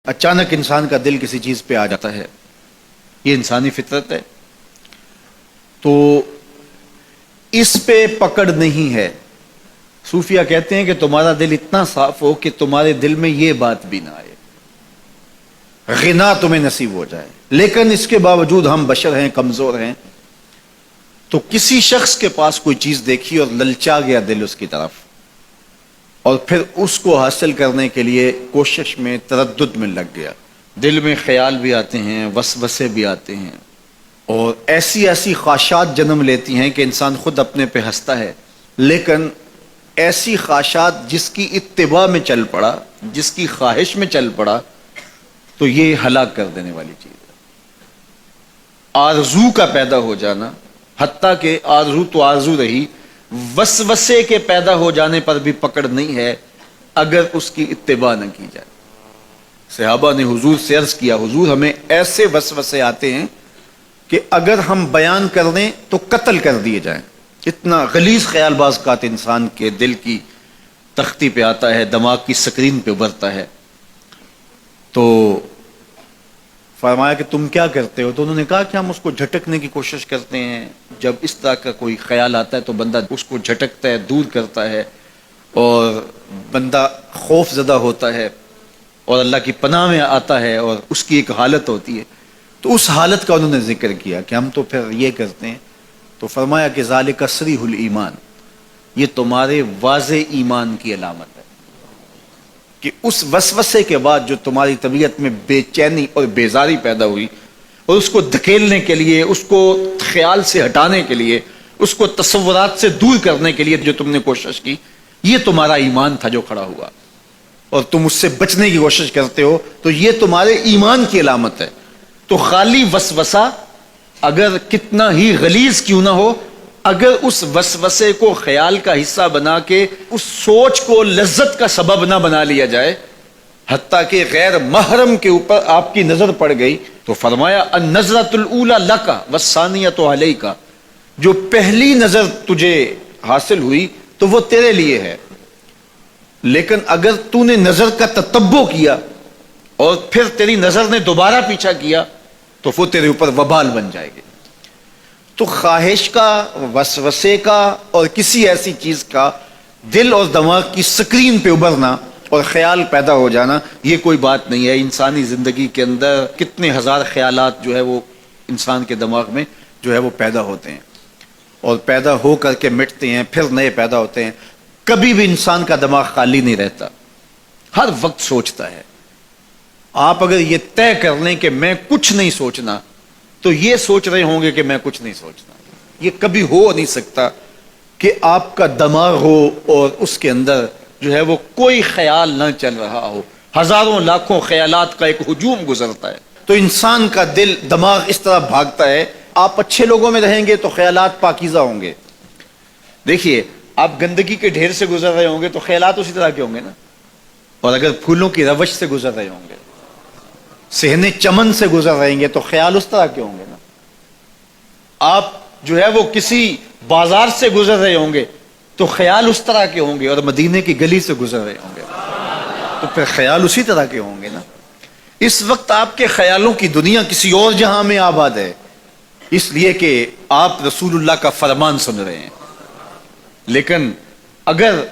اچانک انسان کا دل کسی چیز پہ آ جاتا ہے، یہ انسانی فطرت ہے، تو اس پہ پکڑ نہیں ہے۔ صوفیہ کہتے ہیں کہ تمہارا دل اتنا صاف ہو کہ تمہارے دل میں یہ بات بھی نہ آئے، غنا تمہیں نصیب ہو جائے، لیکن اس کے باوجود ہم بشر ہیں، کمزور ہیں، تو کسی شخص کے پاس کوئی چیز دیکھی اور للچا گیا دل اس کی طرف، اور پھر اس کو حاصل کرنے کے لیے کوشش میں، تردد میں لگ گیا، دل میں خیال بھی آتے ہیں، وسوسے بھی آتے ہیں، اور ایسی ایسی خواہشات جنم لیتی ہیں کہ انسان خود اپنے پہ ہنستا ہے، لیکن ایسی خواہشات جس کی اتباع میں چل پڑا، جس کی خواہش میں چل پڑا، تو یہ ہلاک کر دینے والی چیز ہے۔ آرزو کا پیدا ہو جانا، حتیٰ کہ آرزو تو آرزو رہی، وسوسے کے پیدا ہو جانے پر بھی پکڑ نہیں ہے اگر اس کی اتباع نہ کی جائے۔ صحابہ نے حضور سے عرض کیا، حضور ہمیں ایسے وسوسے آتے ہیں کہ اگر ہم بیان کر دیں تو قتل کر دیے جائیں، اتنا غلیظ خیال باز کا انسان کے دل کی تختی پہ آتا ہے، دماغ کی سکرین پہ ابھرتا ہے۔ تو فرمایا کہ تم کیا کرتے ہو؟ تو انہوں نے کہا کہ ہم اس کو جھٹکنے کی کوشش کرتے ہیں، جب اس طرح کا کوئی خیال آتا ہے تو بندہ اس کو جھٹکتا ہے، دور کرتا ہے، اور بندہ خوف زدہ ہوتا ہے اور اللہ کی پناہ میں آتا ہے، اور اس کی ایک حالت ہوتی ہے۔ تو اس حالت کا انہوں نے ذکر کیا کہ ہم تو پھر یہ کرتے ہیں، تو فرمایا کہ ذالک صریح الایمان، یہ تمہارے واضح ایمان کی علامت ہے کہ اس وسوسے کے بعد جو تمہاری طبیعت میں بے چینی اور بیزاری پیدا ہوئی، اور اس کو دھکیلنے کے لیے، اس کو خیال سے ہٹانے کے لیے، اس کو تصورات سے دور کرنے کے لیے جو تم نے کوشش کی، یہ تمہارا ایمان تھا جو کھڑا ہوا، اور تم اس سے بچنے کی کوشش کرتے ہو، تو یہ تمہارے ایمان کی علامت ہے۔ تو خالی وسوسہ اگر کتنا ہی غلیظ کیوں نہ ہو، اگر اس وسوسے کو خیال کا حصہ بنا کے اس سوچ کو لذت کا سبب نہ بنا لیا جائے، حتیٰ کہ غیر محرم کے اوپر آپ کی نظر پڑ گئی، تو فرمایا النظرۃ الاولی لک والثانیۃ علیک، جو پہلی نظر تجھے حاصل ہوئی تو وہ تیرے لیے ہے، لیکن اگر تو نے نظر کا تتبع کیا اور پھر تیری نظر نے دوبارہ پیچھا کیا تو وہ تیرے اوپر وبال بن جائے گی۔ تو خواہش کا، وسوسے کا، اور کسی ایسی چیز کا دل اور دماغ کی سکرین پہ ابھرنا اور خیال پیدا ہو جانا، یہ کوئی بات نہیں ہے۔ انسانی زندگی کے اندر کتنے ہزار خیالات جو ہے وہ انسان کے دماغ میں جو ہے وہ پیدا ہوتے ہیں، اور پیدا ہو کر کے مٹتے ہیں، پھر نئے پیدا ہوتے ہیں۔ کبھی بھی انسان کا دماغ خالی نہیں رہتا، ہر وقت سوچتا ہے۔ آپ اگر یہ طے کر لیں کہ میں کچھ نہیں سوچنا، تو یہ سوچ رہے ہوں گے کہ میں کچھ نہیں سوچنا۔ یہ کبھی ہو نہیں سکتا کہ آپ کا دماغ ہو اور اس کے اندر جو ہے وہ کوئی خیال نہ چل رہا ہو، ہزاروں لاکھوں خیالات کا ایک ہجوم گزرتا ہے۔ تو انسان کا دل، دماغ اس طرح بھاگتا ہے۔ آپ اچھے لوگوں میں رہیں گے تو خیالات پاکیزہ ہوں گے۔ دیکھیے، آپ گندگی کے ڈھیر سے گزر رہے ہوں گے تو خیالات اسی طرح کے ہوں گے نا، اور اگر پھولوں کی روش سے گزر رہے ہوں گے، صحن چمن سے گزر رہے ہیں تو خیال اس طرح کے ہوں گے نا۔ آپ جو ہے وہ کسی بازار سے گزر رہے ہوں گے تو خیال اس طرح کے ہوں گے، اور مدینے کی گلی سے گزر رہے ہوں گے تو پھر خیال اسی طرح کے ہوں گے نا۔ اس وقت آپ کے خیالوں کی دنیا کسی اور جہاں میں آباد ہے، اس لیے کہ آپ رسول اللہ کا فرمان سن رہے ہیں، لیکن اگر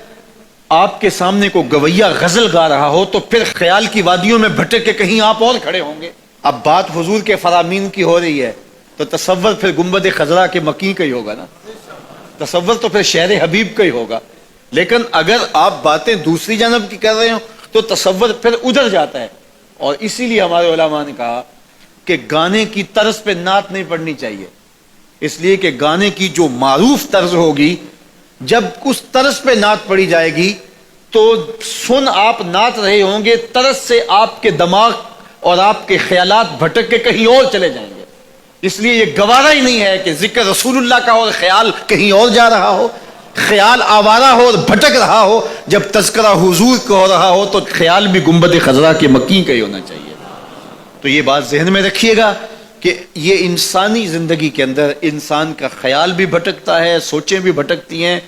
آپ کے سامنے کو گویا غزل گا رہا ہو تو پھر خیال کی وادیوں میں بھٹک کے کہیں آپ اور کھڑے ہوں گے۔ اب بات حضور کے فرامین کی ہو رہی ہے تو تصور پھر گنبد خضرا کے مکی کا ہی ہوگا نا، تصور تو پھر شہر حبیب کا ہی ہوگا۔ لیکن اگر آپ باتیں دوسری جانب کی کر رہے ہو تو تصور پھر ادھر جاتا ہے، اور اسی لیے ہمارے علماء نے کہا کہ گانے کی طرز پہ نعت نہیں پڑھنی چاہیے، اس لیے کہ گانے کی جو معروف طرز ہوگی، جب اس طرز پہ نعت پڑھی جائے گی تو سن آپ نعت رہے ہوں گے، طرز سے آپ کے دماغ اور آپ کے خیالات بھٹک کے کہیں اور چلے جائیں گے۔ اس لیے یہ گوارا ہی نہیں ہے کہ ذکر رسول اللہ کا اور خیال کہیں اور جا رہا ہو، خیال آوارہ ہو اور بھٹک رہا ہو۔ جب تذکرہ حضور کا ہو رہا ہو تو خیال بھی گنبد خضرا کے مکی کا ہی ہونا چاہیے۔ تو یہ بات ذہن میں رکھیے گا کہ یہ انسانی زندگی کے اندر انسان کا خیال بھی بھٹکتا ہے، سوچیں بھی بھٹکتی ہیں،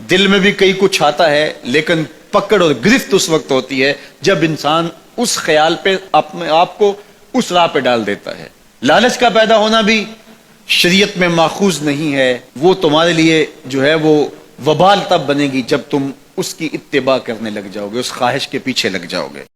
دل میں بھی کئی کچھ آتا ہے، لیکن پکڑ اور گرفت اس وقت ہوتی ہے جب انسان اس خیال پہ اپنے آپ کو اس راہ پہ ڈال دیتا ہے. لالچ کا پیدا ہونا بھی شریعت میں ماخوذ نہیں ہے. وہ تمہارے لیے جو ہے وہ وبال تب بنے گی جب تم اس کی اتباع کرنے لگ جاؤ گے, اس خواہش کے پیچھے لگ جاؤ گے.